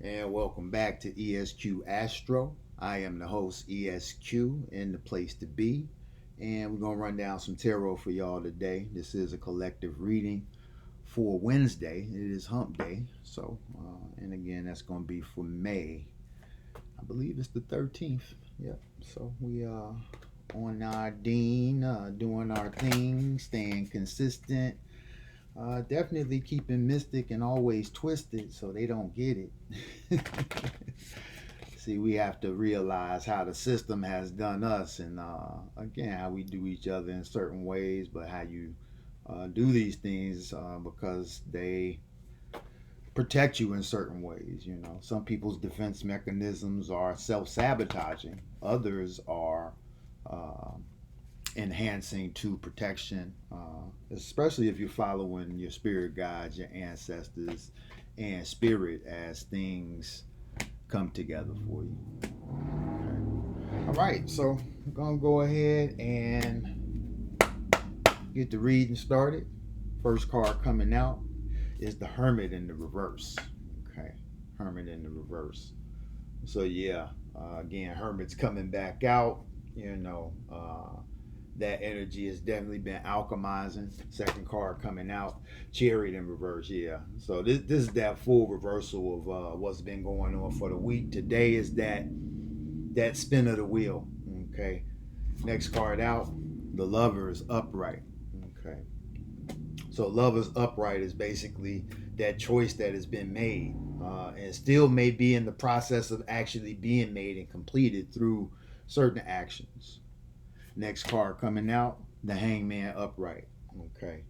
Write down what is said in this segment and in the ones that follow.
And welcome back to ESQ-Astro. I am the host, ESQ, and the place to be. And we're going to run down some tarot for y'all today. This is a collective reading for Wednesday. It is hump day. And again, that's going to be for May. I believe it's the 13th. Yep. So we are on our Dean, doing our thing, staying consistent. Definitely keeping mystic and always twisted so they don't get it. See, we have to realize how the system has done us, and again, how we do each other in certain ways, but how you do these things because they protect you in certain ways. You know, some people's defense mechanisms are self-sabotaging, others are uh, enhancing to protection, especially if you're following your spirit guides, your ancestors, and spirit as things come together for you. Okay. All right, so I'm gonna go ahead and get the reading started. First card coming out is the Hermit in the reverse. Okay, Hermit in the reverse. So yeah, again, Hermit's coming back out. You know, that energy has definitely been alchemizing. Second card coming out, Chariot in reverse. Yeah. So this is that full reversal of what's been going on for the week. Today is that spin of the wheel. Okay. Next card out, the Lover's upright. Okay. So Lover's upright is basically that choice that has been made and still may be in the process of actually being made and completed through certain actions. Next card coming out, the Hangman upright. Okay.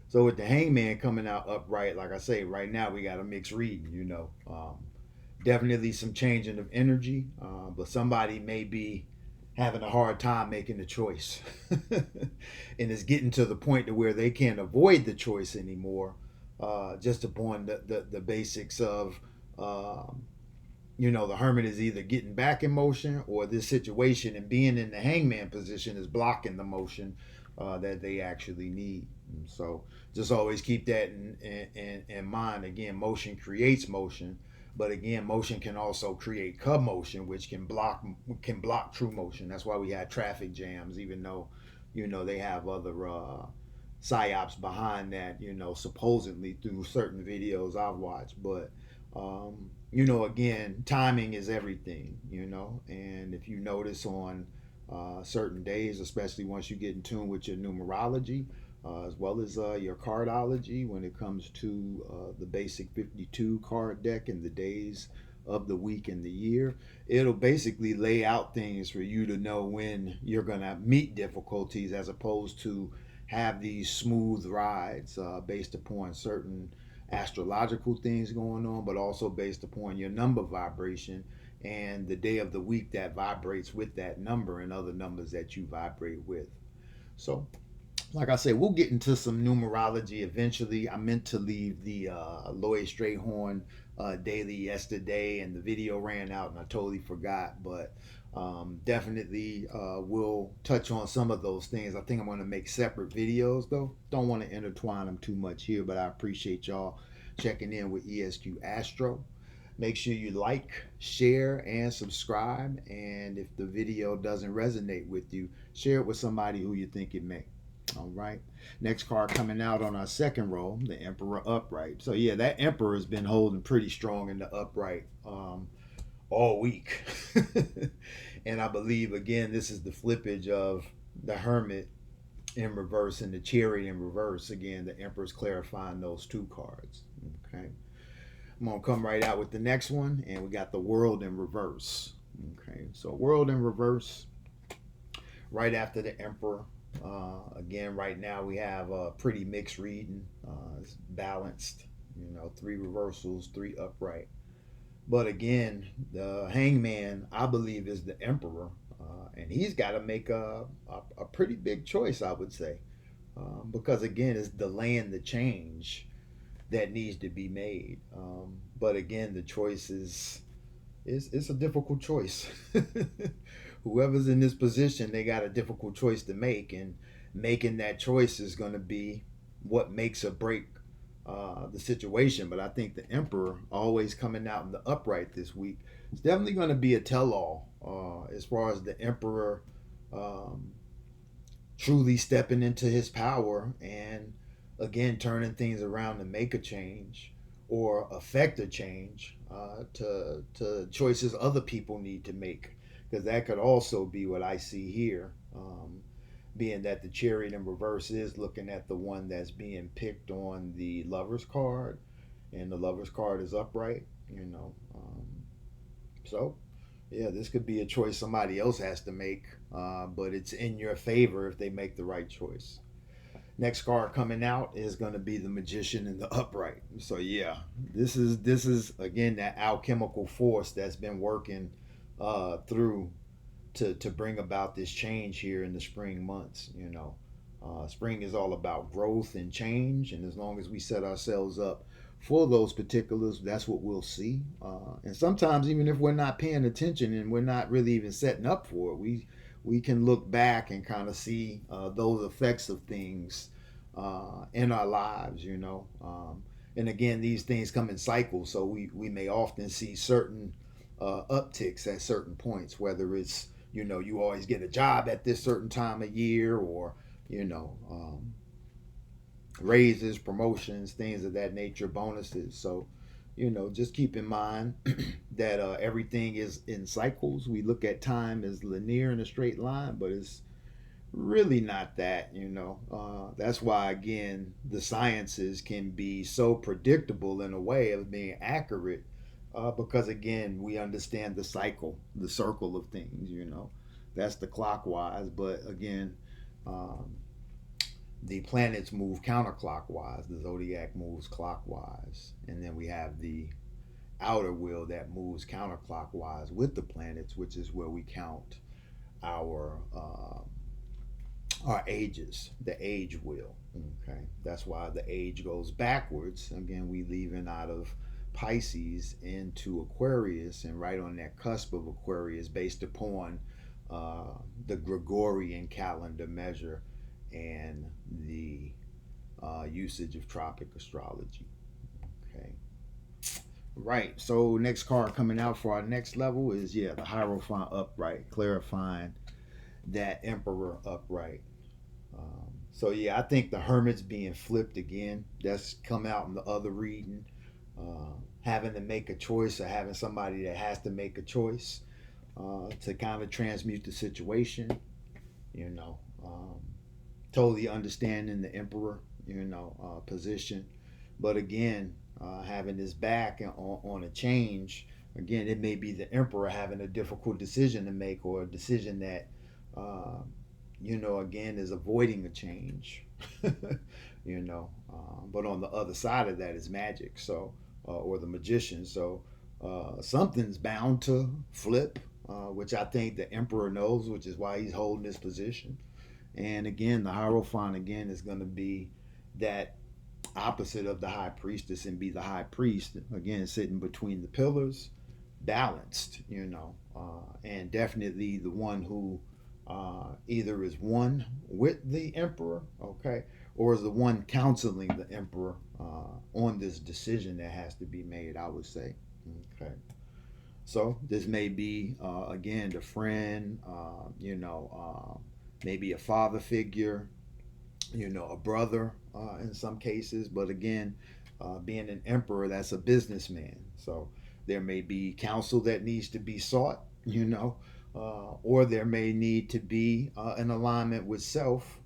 So with the Hangman coming out upright, like I say, right now we got a mixed reading, you know. Definitely some changing of energy, but somebody may be having a hard time making the choice. And it's getting to the point to where they can't avoid the choice anymore, just upon the basics of you know, the Hermit is either getting back in motion or this situation and being in the Hangman position is blocking the motion that they actually need. And so just always keep that in mind. Again, motion creates motion, but again, motion can also create commotion, which can block true motion. That's why we had traffic jams, even though, you know, they have other psyops behind that, you know, supposedly through certain videos I've watched. But you know, again, timing is everything, you know. And if you notice on certain days, especially once you get in tune with your numerology, as well as your cardology, when it comes to the basic 52 card deck and the days of the week and the year, it'll basically lay out things for you to know when you're going to meet difficulties, as opposed to have these smooth rides based upon certain astrological things going on, but also based upon your number vibration and the day of the week that vibrates with that number and other numbers that you vibrate with. So, like I said, we'll get into some numerology eventually. I meant to leave the Lloyd Strayhorn daily yesterday, and the video ran out, and I totally forgot. But definitely we'll touch on some of those things. I think I'm going to make separate videos, though. Don't want to intertwine them too much here, but I appreciate y'all checking in with ESQ Astro. Make sure you like, share, and subscribe. And if the video doesn't resonate with you, share it with somebody who you think it may. All right. Next card coming out on our second row, the Emperor upright. So yeah, that Emperor has been holding pretty strong in the upright all week. And I believe, again, this is the flippage of the Hermit in reverse and the Chariot in reverse. Again, the Emperor's clarifying those two cards. Okay. I'm going to come right out with the next one, and we got the World in reverse. Okay. So World in reverse, right after the Emperor. Again, right now we have a pretty mixed reading. It's balanced, you know, 3 reversals, 3 upright. But again, the Hangman, I believe, is the Emperor, and he's got to make a pretty big choice, I would say, because again, it's delaying the change that needs to be made. But again, the choice is it's a difficult choice. Whoever's in this position, they got a difficult choice to make, and making that choice is going to be what makes or break the situation. But I think the Emperor always coming out in the upright this week. It's definitely going to be a tell-all as far as the Emperor um, truly stepping into his power and again turning things around to make a change or affect a change to choices other people need to make, because that could also be what I see here, being that the chariot in reverse is looking at the one that's being picked on the lover's card, and the lover's card is upright, so yeah, this could be a choice somebody else has to make, but it's in your favor if they make the right choice. Next card coming out is going to be the Magician in the upright. So yeah, this is again that alchemical force that's been working through to bring about this change here in the spring months. Spring is all about growth and change, and as long as we set ourselves up for those particulars, that's what we'll see. And sometimes, even if we're not paying attention and we're not really even setting up for it, we can look back and kind of see those effects of things in our lives. And again, these things come in cycles, so we may often see certain upticks at certain points, whether it's you always get a job at this certain time of year, or you know um, raises, promotions, things of that nature, bonuses. So just keep in mind that everything is in cycles. We look at time as linear in a straight line, but it's really not that. That's why, again, the sciences can be so predictable in a way of being accurate, because again, we understand the cycle, the circle of things. That's the clockwise, but again, um, the planets move counterclockwise, the zodiac moves clockwise, and then we have the outer wheel that moves counterclockwise with the planets, which is where we count our our ages, the age wheel. Okay, that's why the age goes backwards. Again, we leaving out of Pisces into Aquarius, and right on that cusp of Aquarius, based upon the Gregorian calendar measure and the usage of tropic astrology. Okay, right. So next card coming out for our next level is the Hierophant upright, clarifying that Emperor upright. So yeah, I think the Hermit's being flipped again. That's come out in the other reading. Having to make a choice, or having somebody that has to make a choice to kind of transmute the situation. You know, um, totally understanding the Emperor, position, but again, having his back on a change. Again, it may be the Emperor having a difficult decision to make, or a decision that uh, again, is avoiding a change. But on the other side of that is magic, so or the magician. So something's bound to flip, which I think the Emperor knows, which is why he's holding this position. And again, the Hierophant again is going to be that opposite of the High Priestess, and be the High Priest again, sitting between the pillars, balanced, and definitely the one who either is one with the Emperor, okay, or is the one counseling the Emperor on this decision that has to be made, I would say. Okay. So this may be, again, the friend, maybe a father figure, a brother in some cases. But again, being an emperor, that's a businessman. So there may be counsel that needs to be sought, or there may need to be an alignment with self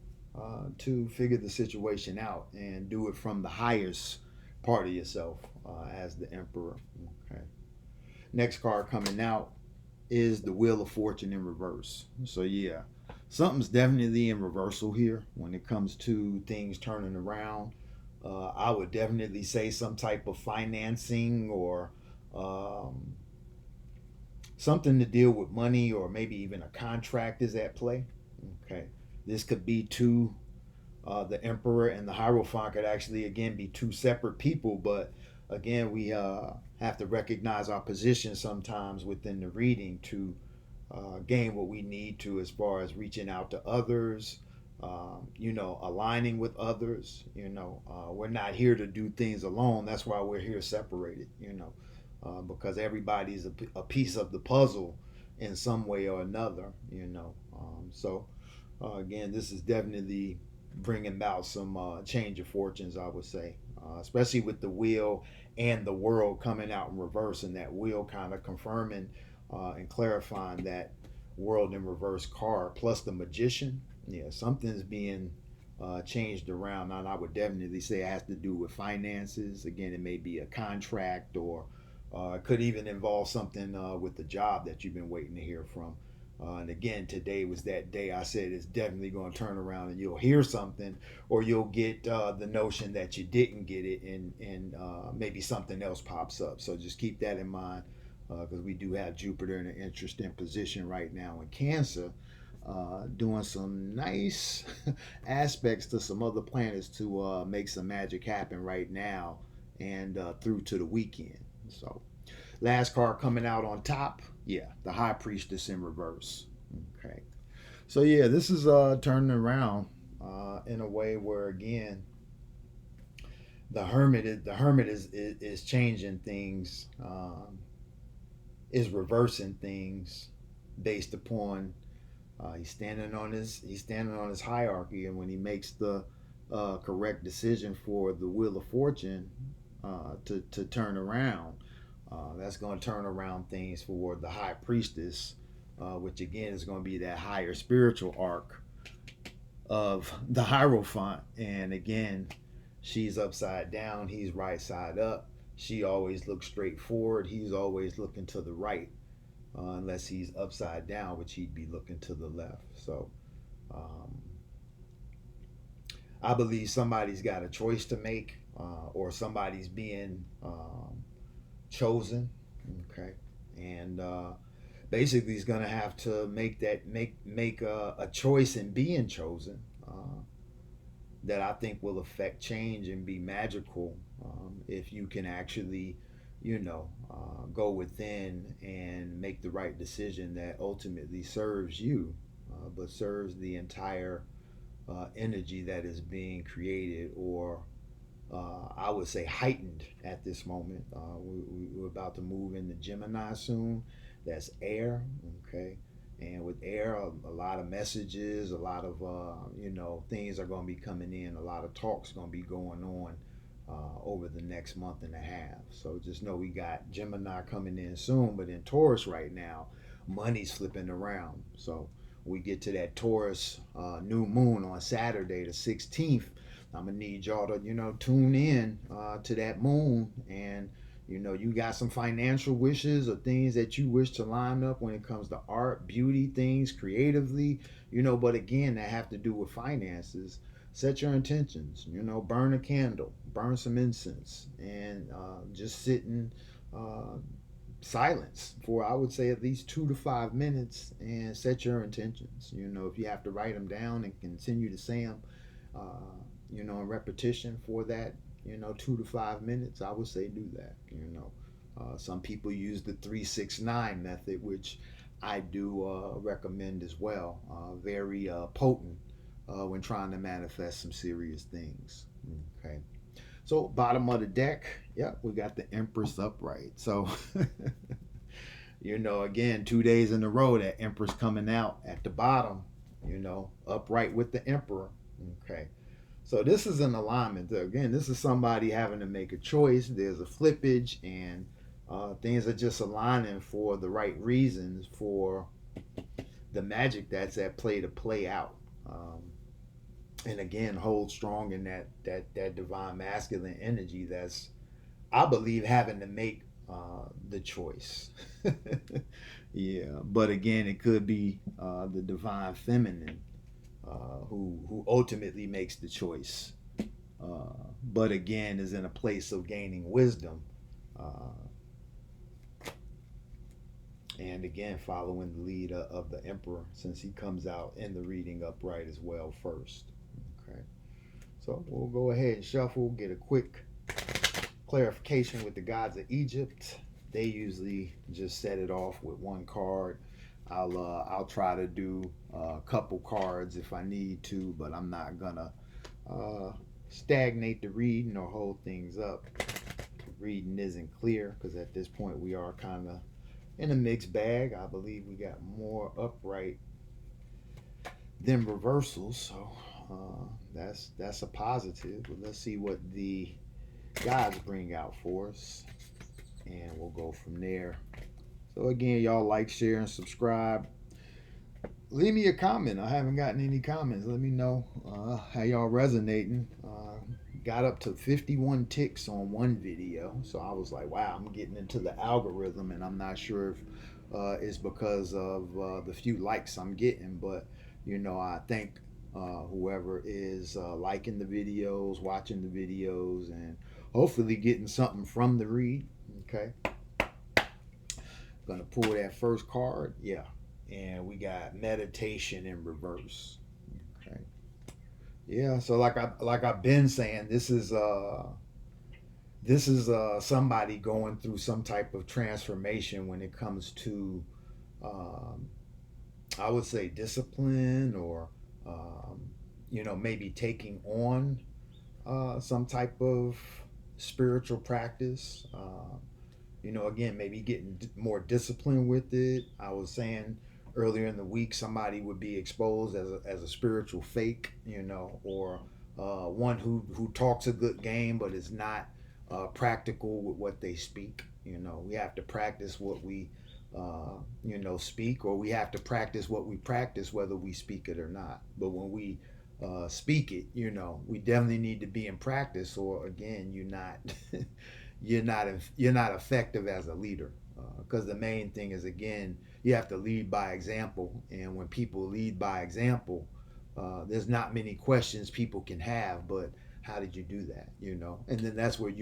to figure the situation out and do it from the highest part of yourself as the emperor. Okay. Next card coming out is the Wheel of Fortune in reverse. So yeah, something's definitely in reversal here when it comes to things turning around. I would definitely say some type of financing, or um, something to deal with money, or maybe even a contract is at play. Okay, this could be two. The Emperor and the Hierophant could actually again be two separate people, but again, we have to recognize our position sometimes within the reading to gain what we need to, as far as reaching out to others, aligning with others. We're not here to do things alone. That's why we're here separated. Because everybody's a piece of the puzzle in some way or another. Again, this is definitely bringing about some change of fortunes, I would say, especially with the wheel and the world coming out in reverse, and that wheel kind of confirming and clarifying that world in reverse card, plus the magician. Yeah, something's being changed around, and I would definitely say it has to do with finances. Again, it may be a contract, or it could even involve something with the job that you've been waiting to hear from. And again, today was that day I said it's definitely going to turn around and you'll hear something, or you'll get the notion that you didn't get it, and maybe something else pops up. So just keep that in mind, because we do have Jupiter in an interesting position right now in Cancer, doing some nice aspects to some other planets to make some magic happen right now and through to the weekend. So last card coming out on top, yeah, the High Priestess in reverse. Okay, so yeah, this is turning around in a way where, again, the Hermit is changing things, is reversing things based upon he's standing on his hierarchy, and when he makes the correct decision for the Wheel of Fortune to turn around. That's going to turn around things for the High Priestess, which again is going to be that higher spiritual arc of the Hierophant. And again, she's upside down, he's right side up. She always looks straight forward, he's always looking to the right, unless he's upside down, which he'd be looking to the left. So um, I believe somebody's got a choice to make, or somebody's being chosen. Okay, and basically he's going to have to make a choice in being chosen, that I think will affect change and be magical, if you can actually go within and make the right decision that ultimately serves you, but serves the entire energy that is being created, or I would say heightened at this moment. We're about to move into Gemini soon. That's air, okay? And with air, a lot of messages, a lot of things are going to be coming in. A lot of talks going to be going on over the next month and a half. So just know we got Gemini coming in soon, but in Taurus right now, money's flipping around. So we get to that Taurus new moon on Saturday, the 16th. I'm gonna need y'all to tune in to that moon, and you got some financial wishes or things that you wish to line up when it comes to art, beauty, things creatively, but again, that have to do with finances. Set your intentions, burn a candle, burn some incense, and just sit in silence for, I would say, at least 2 to 5 minutes, and set your intentions. If you have to write them down and continue to say them in repetition for that 2 to 5 minutes, I would say do that. Some people use the 3-6-9 method, which I do recommend as well. Very potent when trying to manifest some serious things. Okay, so bottom of the deck, yep, we got the Empress upright. So again, 2 days in a row that Empress coming out at the bottom, upright with the Emperor. Okay, so this is an alignment. Again, this is somebody having to make a choice. There's a flippage, and things are just aligning for the right reasons for the magic that's at play to play out. And again, hold strong in that divine masculine energy that's, I believe, having to make the choice. Yeah, but again, it could be the divine feminine who ultimately makes the choice, but again is in a place of gaining wisdom, and again following the lead of the Emperor, since he comes out in the reading upright as well first. Okay, so we'll go ahead and shuffle, get a quick clarification with the gods of Egypt. They usually just set it off with one card. I'll try to do a couple cards if I need to, but I'm not gonna uh, stagnate the reading or hold things up. Reading isn't clear because at this point we are kind of in a mixed bag. I believe we got more upright than reversals, so that's a positive. But let's see what the guys bring out for us, and we'll go from there. So again, y'all like, share, and subscribe. Leave me a comment. I haven't gotten any comments. Let me know how y'all resonating. Got up to 51 ticks on one video, so I was like, wow, I'm getting into the algorithm, and I'm not sure if it's because of the few likes I'm getting, but I thank whoever is liking the videos, watching the videos, and hopefully getting something from the read. Okay, gonna pull that first card. Yeah, and we got meditation in reverse. Okay. Yeah, so like I've been saying, this is somebody going through some type of transformation when it comes to um, I would say discipline, or maybe taking on some type of spiritual practice. Again, maybe getting more disciplined with it. I was saying earlier in the week, somebody would be exposed as a spiritual fake, or one who talks a good game but is not practical with what they speak. We have to practice what we, speak, or we have to practice what we practice, whether we speak it or not. But when we speak it, we definitely need to be in practice, or again, you're not effective as a leader. Because the main thing is, again, you have to lead by example, and when people lead by example, there's not many questions people can have, but how did you do that? And then that's where you